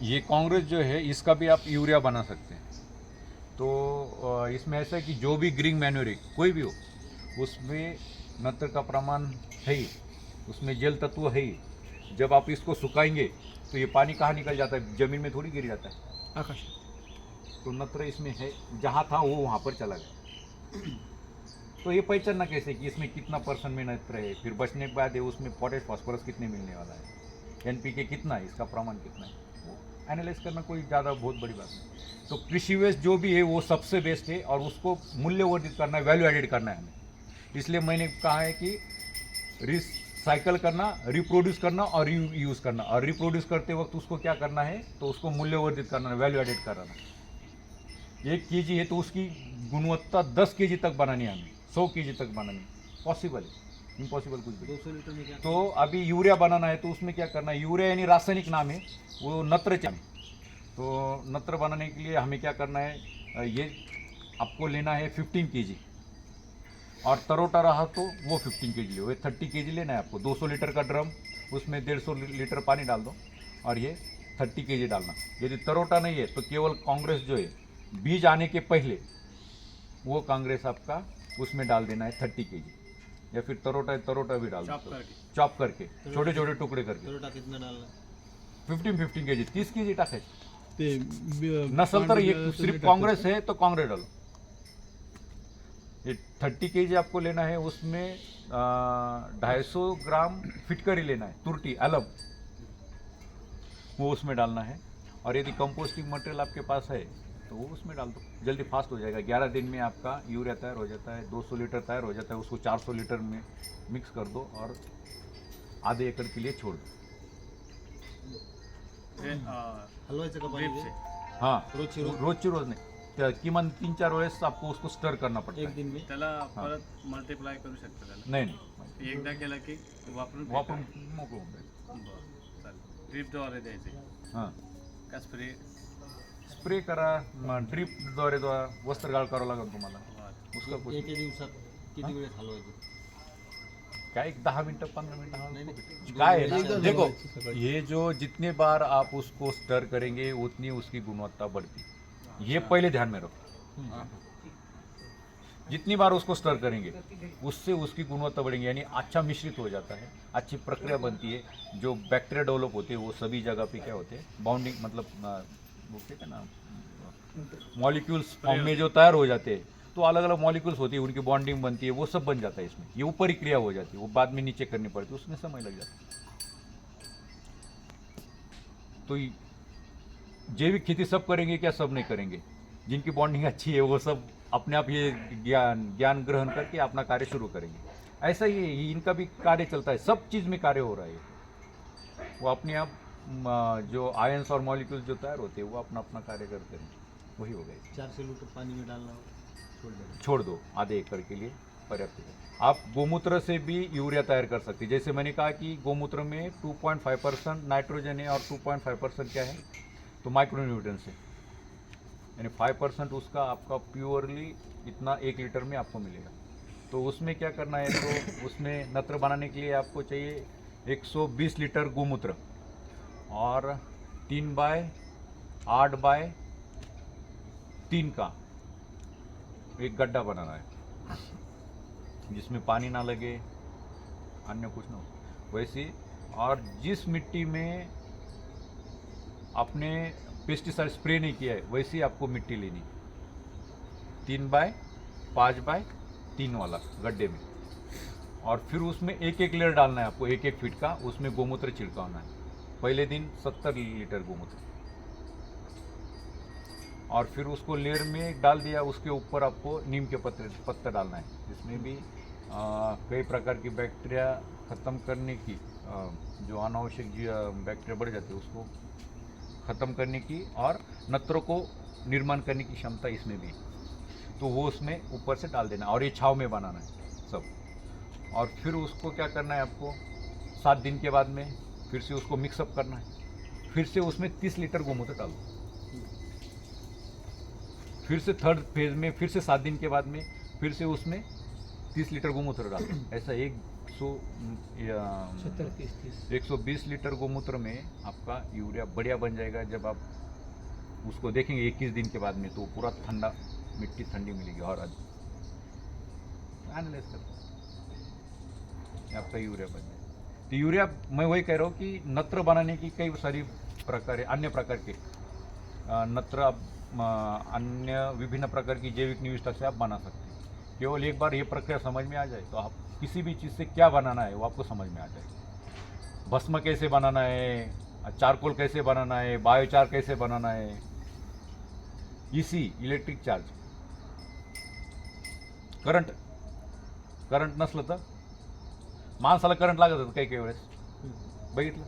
ये कांग्रेस जो है इसका भी आप यूरिया बना सकते हैं। तो इसमें ऐसा है कि जो भी ग्रीन मैन्योर कोई भी हो उसमें नत्र का प्रमाण है ही, उसमें जल तत्व है ही। जब आप इसको सुखाएंगे तो ये पानी कहाँ निकल जाता है, जमीन में थोड़ी गिर जाता है आकाश। तो नत्र इसमें है, जहाँ था वो वहाँ पर चला गया। तो ये पहचानना कैसे कि इसमें कितना परसेंट में नत्र है, फिर बचने के बाद ये उसमें पोटेश फास्फोरस कितने मिलने वाला है, एनपीके कितना है, इसका प्रमाण कितना है, वो एनालाइज करना कोई ज़्यादा बहुत बड़ी बात नहीं। तो कृषि वेस्ट जो भी है वो सबसे बेस्ट है और उसको मूल्यवर्धित करना है, वैल्यू एडेड करना है हमें। इसलिए मैंने कहा है कि रिसाइकल करना, रिप्रोड्यूस करना और यूज़ करना। और रिप्रोड्यूस करते वक्त उसको क्या करना है, तो उसको मूल्यवर्धित करना है, वैल्यू एडेड करना है। 1 केजी है तो उसकी गुणवत्ता 10 केजी तक बनानी है हमें, 100 केजी तक बनानी है। पॉसिबल है, इम्पॉसिबल कुछ भी। 200 लीटर में क्या? तो अभी यूरिया बनाना है तो उसमें क्या करना है, यूरिया यानी रासायनिक नाम है, वो नत्र चाहिए। तो नत्र बनाने के लिए हमें क्या करना है, ये आपको लेना है 15 केजी और तरोटा रहा तो वो 15 केजी लो, ये 30 केजी लेना है आपको। 200 लीटर का ड्रम, उसमें 150 लीटर पानी डाल दो और ये 30 केजी डालना। यदि तरोटा नहीं है तो केवल कांग्रेस जो है बीज आने के पहले वो कांग्रेस आपका उसमें डाल देना है 30 केजी, या फिर तरोटा भी डाल दो, चॉप करके छोटे छोटे टुकड़े करके। तरोटा कितना डालना? 15 केजी 30 केजी टाकायचं। ते नसल तर ये सिर्फ कांग्रेस है तो कांग्रेस डालो। ये 30 केजी आपको लेना है, उसमें 250 ग्राम फिटकरी लेना है, तुरटी अलग, वो उसमें डालना है। और यदि कंपोस्टिंग मटेरियल आपके पास है तो वो उसमें डाल दो, जल्दी फास्ट हो जाएगा। 11 दिन में आपका यूरिया तैयार हो जाता है, 200 लीटर तैयार हो जाता है। उसको 400 लीटर में मिक्स कर दो और आधे एकड़ के लिए छोड़ दो। हलवायचं का पाणी ते? हाँ, रोजची रोज? रोजची रोज नाही, किमान 3-4 वेळेस आपको उसको स्टर करना पड़ता एक है। दिन में? त्याला परत मल्टिप्लाय करू शकतो त्याला. नाही नाही, एकदा केलं की वापरून वापरून मोकळं होऊन जाईल। बरं, चालेल. ड्रिपद्वारे द्यायचे हां, का स्प्रे? स्प्रे करा, ड्रीपद्वारे वस्त्रगाळ करावं लागेल तुम्हाला, उसका कुछ एके दिवसात किती वेळेस हलवायचं? क्या, एक 10 मिनट 15 मिनट नहीं, क्या है एकदम ना, देखो सकाळी. ये जो जितने बार आप उसको स्टर करेंगे उतनी उसकी गुणवत्ता बढ़ती, ये पहले ध्यान में रखो। जितनी बार उसको स्टर करेंगे उससे उसकी गुणवत्ता बढ़ेगी, यानी अच्छा मिश्रित हो जाता है, अच्छी प्रक्रिया बनती है। जो बैक्टीरिया डेवलप होते हैं वो सभी जगह पे क्या होते हैं, बाउंडिंग मतलब वो कहते हैं ना, मॉलिक्यूल्स फॉर्म में जो तैयार हो जाते हैं, तो अलग अलग मॉलिक्यूल्स होती है, उनकी बॉन्डिंग बनती है, वो सब बन जाता है इसमें। ये ऊपरी क्रिया हो जाती है, वो बाद में नीचे करनी पड़ती है, उसमें समय लग जाता है। तो जैविक खेती सब करेंगे क्या, सब नहीं करेंगे। जिनकी बॉन्डिंग अच्छी है वो सब अपने आप ये ज्ञान ग्रहण करके अपना कार्य शुरू करेंगे। ऐसा ही है, इनका भी कार्य चलता है, सब चीज़ में कार्य हो रहा है। वो अपने आप जो आयंस और मॉलिक्यूल्स जो तैयार होते हैं वो अपना अपना कार्य करते हैं, वही हो गया। 400 लीटर पानी में डालना हो, छोड़ देना। छोड़ दो, आधे एकड़ के लिए पर्याप्त है। आप गोमूत्र से भी यूरिया तैयार कर सकते हैं। जैसे मैंने कहा कि गोमूत्र में 2.5% नाइट्रोजन है और 2.5% क्या है, तो माइक्रोन्यूट्रिएंट्स है, यानी 5% उसका आपका प्योरली इतना 1 लीटर में आपको मिलेगा। तो उसमें क्या करना है, तो उसमें नत्र बनाने के लिए आपको चाहिए 120 लीटर गोमूत्र और 3x8x3 का एक गड्ढा बनाना है, जिसमें पानी ना लगे, अन्य कुछ ना हो वैसे। और जिस मिट्टी में आपने पेस्टिसाइड स्प्रे नहीं किया है वैसी आपको मिट्टी लेनी, 3x5x3 वाला गड्ढे में। और फिर उसमें 1-1 लेयर डालना है आपको, 1-1 फीट का, उसमें गोमूत्र छिड़काना है। पहले दिन 70 लीटर गोमूत्र, और फिर उसको लेयर में डाल दिया, उसके ऊपर आपको नीम के पत्ते डालना है, जिसमें भी कई प्रकार की बैक्टीरिया ख़त्म करने की, जो अनावश्यक बैक्टीरिया बढ़ जाते हैं उसको ख़त्म करने की और नत्रों को निर्माण करने की क्षमता इसमें भी, तो वो उसमें ऊपर से डाल देना और ये छाव में बनाना है सब। और फिर उसको क्या करना है आपको, 7 दिन के बाद में फिर से उसको मिक्सअप करना है, फिर से उसमें 30 लीटर गोमूत्र डाल दो, फिर से थर्ड फेज में फिर से 7 दिन के बाद में फिर से उसमें 30 लीटर गोमूत्र डाल दो। ऐसा 120 लीटर गोमूत्र में आपका यूरिया बढ़िया बन जाएगा। जब आप उसको देखेंगे 21 दिन के बाद में, तो पूरा ठंडा, मिट्टी ठंडी मिलेगी। और एनालाइज कर आपका यूरिया बन जाएगा। तो यूरिया मैं वही कह रहा हूँ कि नत्र बनाने की कई सारी प्रकार है, अन्य प्रकार के नत्र आप अन्य विभिन्न प्रकार की जैविक निविष्ठा से आप बना सकते हैं। केवल एक बार ये प्रक्रिया समझ में आ जाए तो आप किसी भी चीज़ से क्या बनाना है वो आपको समझ में आ जाएगा। भस्म कैसे बनाना है, चारकोल कैसे बनाना है, बायोचार कैसे बनाना है, इसी इलेक्ट्रिक चार्ज करंट नसलं तर माणसाला करंट लागत होतं काही काही वेळेस, बघितलं